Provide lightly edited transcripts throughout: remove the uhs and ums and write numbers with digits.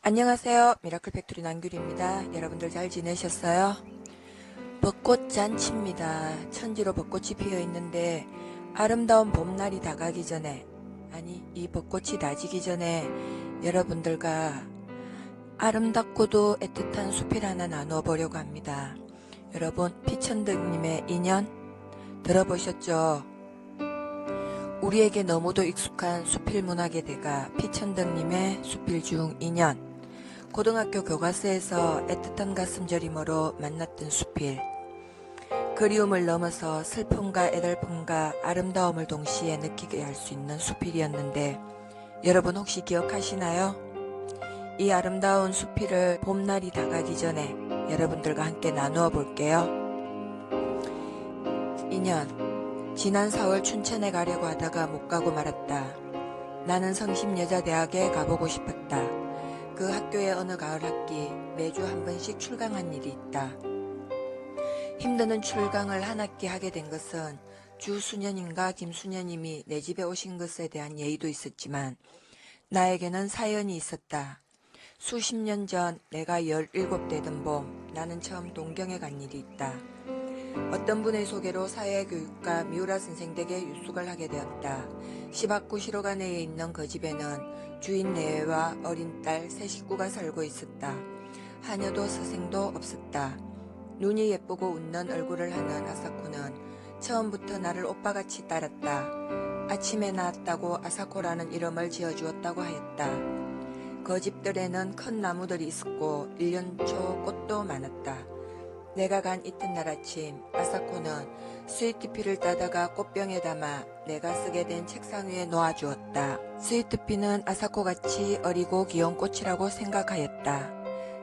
안녕하세요. 미라클 팩토리 남규리입니다. 여러분들 잘 지내셨어요? 벚꽃 잔치입니다. 천지로 벚꽃이 피어 있는데 아름다운 봄날이 다가기 전에, 아니 이 벚꽃이 다지기 전에 여러분들과 아름답고도 애틋한 수필 하나 나누어 보려고 합니다. 여러분 피천득님의 인연 들어보셨죠? 우리에게 너무도 익숙한 수필 문학의 대가 피천득님의 수필 중 인연. 고등학교 교과서에서 애틋한 가슴 저림으로 만났던 수필. 그리움을 넘어서 슬픔과 애달픔과 아름다움을 동시에 느끼게 할 수 있는 수필이었는데 여러분 혹시 기억하시나요? 이 아름다운 수필을 봄날이 다가기 전에 여러분들과 함께 나누어 볼게요. 인연. 지난 4월 춘천에 가려고 하다가 못 가고 말았다. 나는 성심여자대학에 가보고 싶었다. 그 학교의 어느 가을 학기 매주 한 번씩 출강한 일이 있다. 힘드는 출강을 한 학기 하게 된 것은 주수녀님과 김수녀님이 내 집에 오신 것에 대한 예의도 있었지만 나에게는 사연이 있었다. 수십 년 전 내가 17 되던 봄 나는 처음 동경에 간 일이 있다. 어떤 분의 소개로 사회교육과 미우라 선생 댁에 유숙을 하게 되었다. 시박구 시로간에 있는 그 집에는 주인 내외와 어린 딸 세 식구가 살고 있었다. 하녀도 스승도 없었다. 눈이 예쁘고 웃는 얼굴을 하는 아사코는 처음부터 나를 오빠같이 따랐다. 아침에 낳았다고 아사코라는 이름을 지어주었다고 하였다. 그 집들에는 큰 나무들이 있었고 1년 초 꽃도 많았다. 내가 간 이튿날 아침 아사코는 스위트피를 따다가 꽃병에 담아 내가 쓰게 된 책상 위에 놓아주었다. 스위트피는 아사코같이 어리고 귀여운 꽃이라고 생각하였다.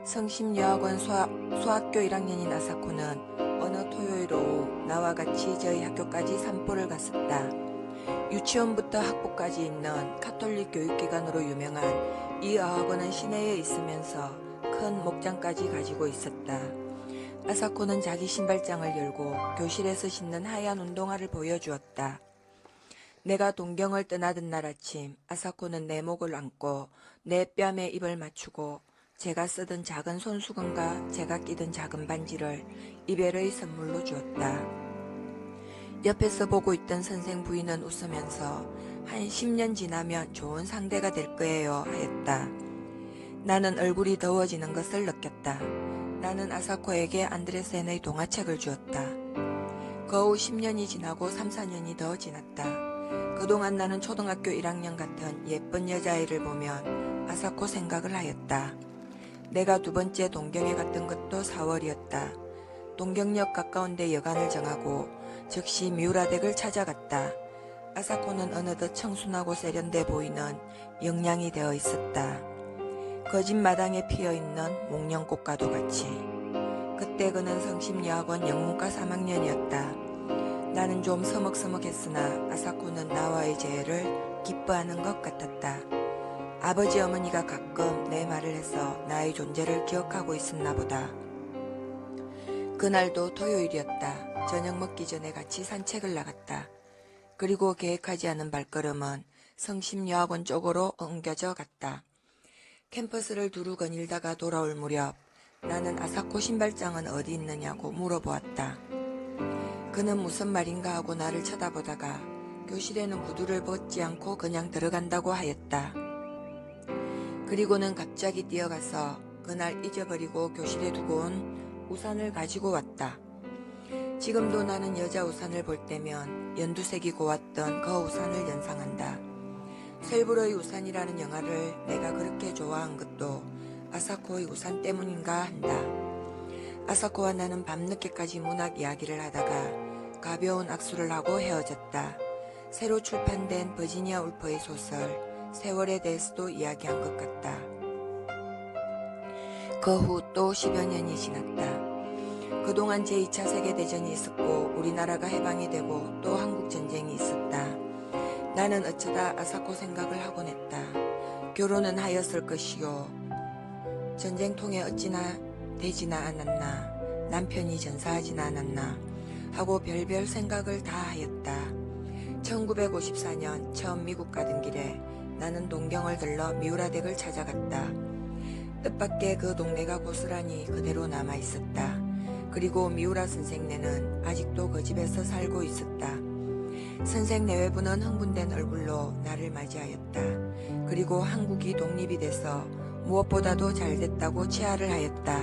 성심여학원 수학교 1학년인 아사코는 어느 토요일 오후 나와 같이 저희 학교까지 산보를 갔었다. 유치원부터 학부까지 있는 카톨릭 교육기관으로 유명한 이 어학원은 시내에 있으면서 큰 목장까지 가지고 있었다. 아사코는 자기 신발장을 열고 교실에서 신는 하얀 운동화를 보여주었다. 내가 동경을 떠나던 날 아침 아사코는 내 목을 안고 내 뺨에 입을 맞추고 제가 쓰던 작은 손수건과 제가 끼던 작은 반지를 이별의 선물로 주었다. 옆에서 보고 있던 선생 부인은 웃으면서 한 10년 지나면 좋은 상대가 될 거예요 하였다. 나는 얼굴이 더워지는 것을 느꼈다. 나는 아사코에게 안드레센의 동화책을 주었다. 거후 10년이 지나고 3, 4년이 더 지났다. 그동안 나는 초등학교 1학년 같은 예쁜 여자아이를 보면 아사코 생각을 하였다. 내가 두 번째 동경에 갔던 것도 4월이었다. 동경역 가까운 데 여간을 정하고 즉시 미우라댁을 찾아갔다. 아사코는 어느덧 청순하고 세련돼 보이는 영양이 되어 있었다. 거짓 마당에 피어있는 목련꽃과도 같이. 그때 그는 성심여학원 영문과 3학년이었다. 나는 좀 서먹서먹했으나 아사코는 나와의 재회를 기뻐하는 것 같았다. 아버지 어머니가 가끔 내 말을 해서 나의 존재를 기억하고 있었나 보다. 그날도 토요일이었다. 저녁 먹기 전에 같이 산책을 나갔다. 그리고 계획하지 않은 발걸음은 성심여학원 쪽으로 옮겨져 갔다. 캠퍼스를 두루 거닐다가 돌아올 무렵 나는 아사코 신발장은 어디 있느냐고 물어보았다. 그는 무슨 말인가 하고 나를 쳐다보다가 교실에는 구두를 벗지 않고 그냥 들어간다고 하였다. 그리고는 갑자기 뛰어가서 그날 잊어버리고 교실에 두고 온 우산을 가지고 왔다. 지금도 나는 여자 우산을 볼 때면 연두색이 고왔던 그 우산을 연상한다. 셀브로의 우산이라는 영화를 내가 그렇게 좋아한 것도 아사코의 우산 때문인가 한다. 아사코와 나는 밤늦게까지 문학 이야기를 하다가 가벼운 악수를 하고 헤어졌다. 새로 출판된 버지니아 울퍼의 소설 세월에 대해서도 이야기한 것 같다. 그 후 또 10여 년이 지났다. 그동안 제2차 세계대전이 있었고 우리나라가 해방이 되고 또 한국전쟁이 있었다. 나는 어쩌다 아사코 생각을 하곤 했다. 결혼은 하였을 것이요. 전쟁통에 어찌나 되지나 않았나. 남편이 전사하지나 않았나. 하고 별별 생각을 다 하였다. 1954년 처음 미국 가던 길에 나는 동경을 들러 미우라댁을 찾아갔다. 뜻밖의 그 동네가 고스란히 그대로 남아 있었다. 그리고 미우라 선생네는 아직도 그 집에서 살고 있었다. 선생 내외부는 흥분된 얼굴로 나를 맞이하였다. 그리고 한국이 독립이 돼서 무엇보다도 잘됐다고 치하를 하였다.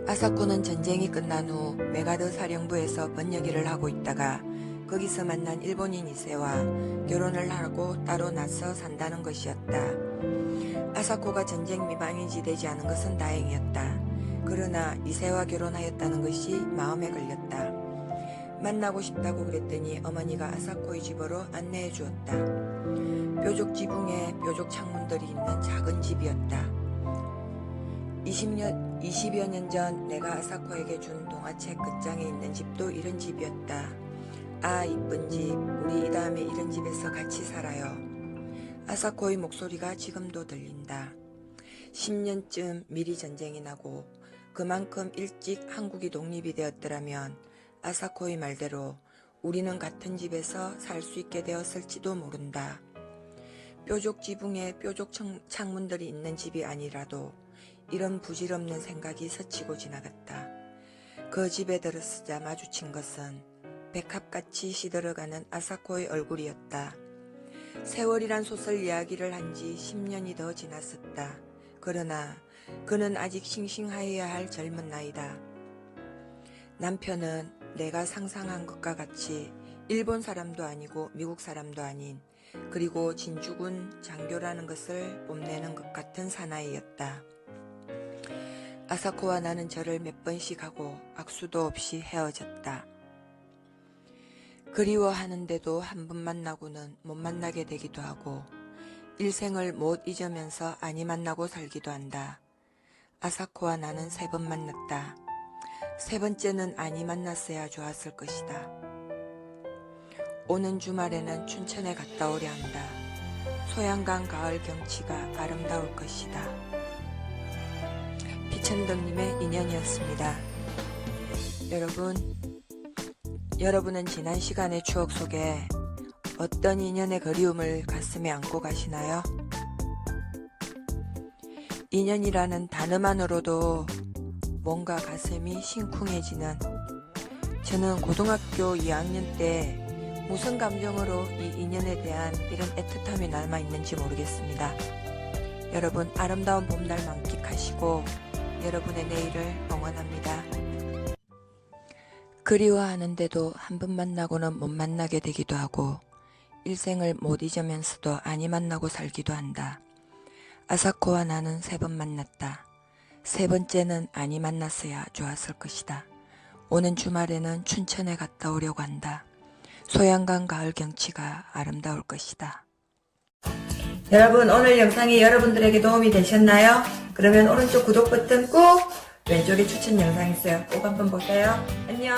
아사코는 전쟁이 끝난 후 메가드 사령부에서 번역일을 하고 있다가 거기서 만난 일본인 이세와 결혼을 하고 따로 나서 산다는 것이었다. 아사코가 전쟁 미망인지 되지 않은 것은 다행이었다. 그러나 이세와 결혼하였다는 것이 마음에 걸렸다. 만나고 싶다고 그랬더니 어머니가 아사코의 집으로 안내해 주었다. 뾰족 지붕에 뾰족 창문들이 있는 작은 집이었다. 20여 년 전 내가 아사코에게 준 동화책 끝장에 있는 집도 이런 집이었다. 아, 이쁜 집. 우리 이 다음에 이런 집에서 같이 살아요. 아사코의 목소리가 지금도 들린다. 10년쯤 미리 전쟁이 나고 그만큼 일찍 한국이 독립이 되었더라면 아사코의 말대로 우리는 같은 집에서 살 수 있게 되었을지도 모른다. 뾰족 지붕에 뾰족 창문들이 있는 집이 아니라도 이런 부질없는 생각이 스치고 지나갔다. 그 집에 들어서자 마주친 것은 백합같이 시들어가는 아사코의 얼굴이었다. 세월이란 소설 이야기를 한 지 10년이 더 지났었다. 그러나 그는 아직 싱싱하여야 할 젊은 나이다. 남편은 내가 상상한 것과 같이 일본 사람도 아니고 미국 사람도 아닌 그리고 진주군 장교라는 것을 뽐내는 것 같은 사나이였다. 아사코와 나는 절을 몇 번씩 하고 악수도 없이 헤어졌다. 그리워하는데도 한 번 만나고는 못 만나게 되기도 하고 일생을 못 잊으면서 아니 만나고 살기도 한다. 아사코와 나는 3번 만났다. 3번째는 아니 만났어야 좋았을 것이다. 오는 주말에는 춘천에 갔다 오려 한다. 소양강 가을 경치가 아름다울 것이다. 피천덕님의 인연이었습니다. 여러분은 지난 시간의 추억 속에 어떤 인연의 그리움을 가슴에 안고 가시나요? 인연이라는 단어만으로도 뭔가 가슴이 심쿵해지는, 저는 고등학교 2학년 때 무슨 감정으로 이 인연에 대한 이런 애틋함이 남아있는지 모르겠습니다. 여러분 아름다운 봄날 만끽하시고 여러분의 내일을 응원합니다. 그리워하는데도 한 번 만나고는 못 만나게 되기도 하고 일생을 못 잊으면서도 아니 만나고 살기도 한다. 아사코와 나는 3번 만났다. 3번째는 아니 만났어야 좋았을 것이다. 오는 주말에는 춘천에 갔다 오려고 한다. 소양강 가을 경치가 아름다울 것이다. 여러분 오늘 영상이 여러분들에게 도움이 되셨나요? 그러면 오른쪽 구독 버튼 꾹, 왼쪽에 추천 영상 있어요. 꼭 한번 보세요. 안녕.